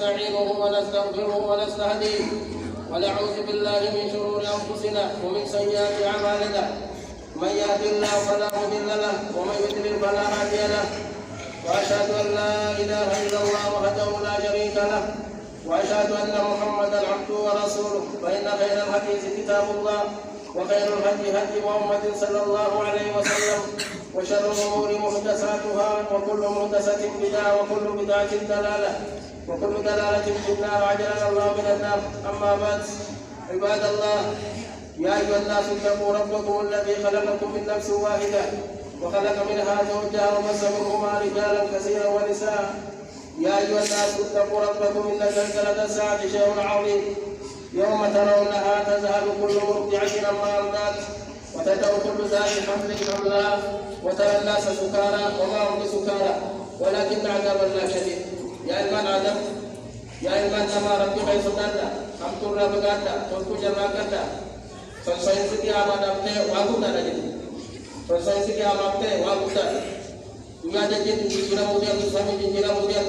ونستعينه ونستغفره ونستهديه ونعوذ بالله من شرور أنفسنا ومن سيئات أعمالنا من يهد الله فلا مضل له ومن يضلل فلا هادي له وأشهد أن لا إله إلا الله وحده لا شريك له وأشهد أن محمدا عبده ورسوله فإن خير الحديث كتاب الله وخير الهدي هدي محمد صلى الله عليه وسلم وشر الأمور محدثاتها وكل محدثة بدعة وكل بدعة ضلالة وكل ضلالة في النار أجرنا الله من النار. أما بعد عباد الله يا أيها الناس اتقوا ربكم الذي خلقكم من نفس واحدة وخلق منها زوجها وبث منهما رجالا كثيرا ونساء. يا أيها الناس اتقوا ربكم إن زلزلة الساعة شيء عظيم يوم ترونها تذهل كل مرضعة عما أرضعت وتدع كل ذات حمل حملها وترى الناس سكارى وما هم بسكارى ولكن عذاب الله شديد. يا إيمان آدم يا إيمان كما ربي حيث دادا أم ترى بغادا تلقوا جماعة فالسائل سكي آمان أبتة واقودا نجد فالسائل سكي آمان أبتة واقودا يا جديد جينا موديا تسامي جينا موديا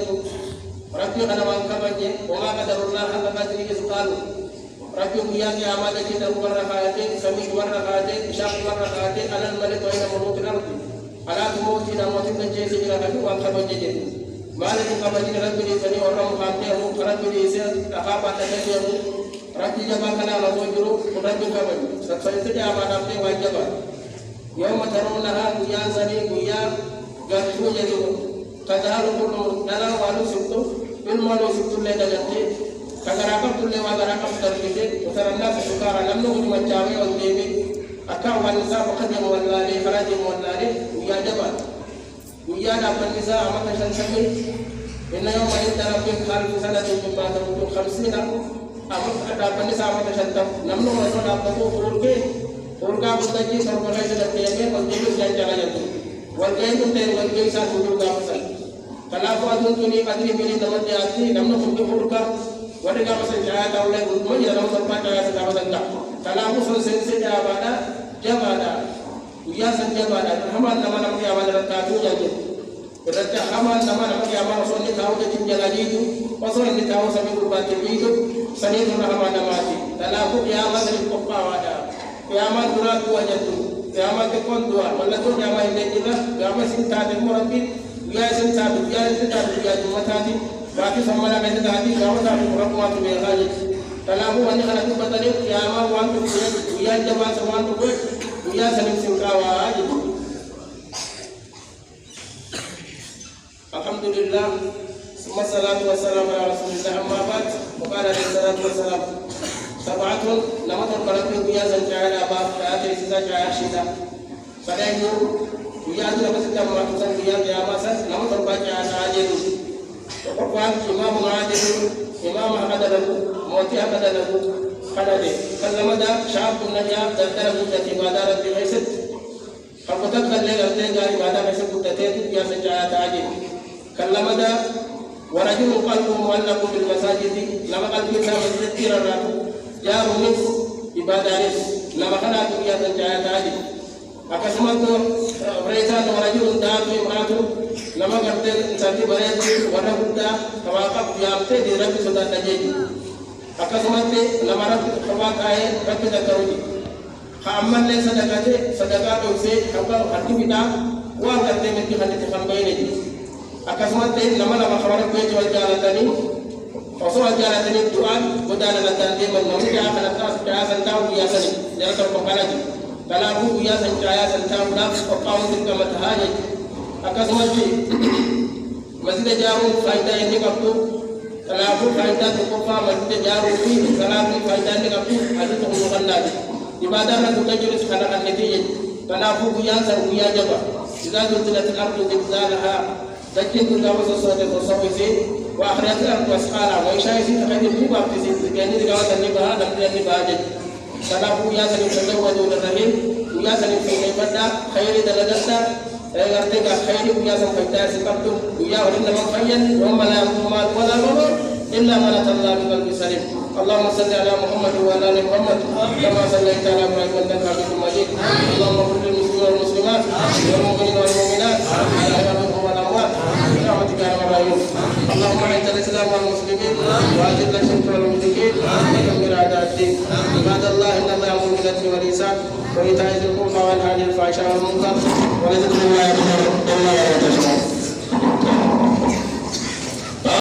ربي أنا وانك بني وما قدر الله حق قدره سكالو ربي ويا كي آمان جينا مبرر خاطئ سمي مبرر خاطئ إشاق مبرر خاطئ على الملك وإن ملوك الأرض على موتنا موتنا جيسي جينا كتو وانك بني جيد مالك كبجين ربي لسني ورم خاطئه ربي لسه أخاف أتجيه ربي جبا كنا لوجرو ربي كبجين سكسي آمان أبتة واجبا يوم ترونها ويا سني ويا gatu jadi kadaharu pun dalam walu situ ilmu situ le dagati kadarakam tulle wadarakam terkede utaranda sukara lamno macawe on dewi akau wanisa faqadim wallali kharajim wallali ya jabal ya dapat nisa amat shanshami inna yawma intarabbi khalif sanatin mimma tamutu 50 amat dapat nisa amat shantam lamno waso dapat urga budaji sarbalai sedapiyake kontinus jalan itu والجيد تين والجيد ساتودو كامسل كلافو أدون توني قدري ميني تمدي أكتي نمنا فوق فوركا ودي كامسل جاء تاولي قدما يرام سبا جاء سكامسل دا كلافو سنسنسي جاء بادا جاء بادا ويا سن جاء بادا حمان نما نمكي أمان رتاتو جاء رتا حمان نما نمكي أمان وصولي تاو جاء جاء جيدو وصولي تاو سمي قربات جيدو سنيد رحمان نماتي كلافو قياما سنين قبا وادا قياما دراتو وجدو Kiamat tekon dua, malah tu kiamat ini kita kiamat sinta temu rapi, biar sinta biar cuma tadi, bagi sama lah kita tadi kiamat tadi orang tua tu biar saja. Kalau aku banyak anak tu bertanya kiamat wan tu biar jawab semua tu biar saling singkawa gitu. Alhamdulillah, wassalatu wassalamu ala rasulillah amma ba'd. Muqala alaihi wassalam. Sabatun nama terbaru dia sencaya apa kaya sisa caya sisa pada itu dia tu apa setiap melakukan dia masa nama terbaca saja itu pokoknya imam mengajar imam ada moti ada lagu pada dia kalau ada syab punya daftar buat ibadat di masjid kalau tak kalau ada dari ibadat masjid buat itu dia sencaya saja kalau ada warajul qalbu muallaqu bil masajid lama qalbi kita masjid tiraratu ya rumis ibadaris nama kana tu ya sencaya tadi akasma tu mereka warajul datu imratu nama karte santi barati warna buddha tawaqaf yamte di rabbi sudah taji akasma te nama rabbi tawaqai rabbi takawi khamman le sadaqah tu se apa hati kita wa karte mesti hati khambai ni akasma te nama khabar ko jual jalan tadi Rasul ajaran ini Tuhan budana lantan dia menolong akan atas cahaya tahu dia seni jangan terpengalaji kalau aku dia cahaya tahu nak kau tidak matahari akan semati masih jauh faedah ini kamu kalau aku faedah tu kau masih jauh ini kalau aku faedah ini kamu ada tu mungkin lagi ibadah nak kita jadi sekarang ini kalau aku dia seruya jawab jika tu tidak terlalu dibzalha لكن كنا وصلنا للتصوفين وأخرجنا وأسقانا وإشاعة تخيل الجوبة في سيد يعني دعوة النباة نبدأ النباة سنافو يا سليم تزودوا الرحيم ويا سليم في بدأ خير دلدسة أرتقى خير ويا سليم فيتاس كبتم ويا ولنا مخيّن وهم لا يقومات ولا نور إلا من أتى الله بقلب سليم اللهم صل على محمد وعلى آل محمد كما صليت على إبراهيم إنك حميد مجيد اللهم اغفر للمسلمين والمسلمات والمؤمنين والمؤمنات الأحياء منهم والأموات برحمتك برحمتك يا ارحم الراحمين. اللهم اعز الاسلام والمسلمين واذل الشرك والمشركين ودمر اعداء الدين. عباد الله ان الله يامر بالعدل والاحسان وايتاء ذي القربى وينهى عن الفحشاء والمنكر ولذكر الله اكبر.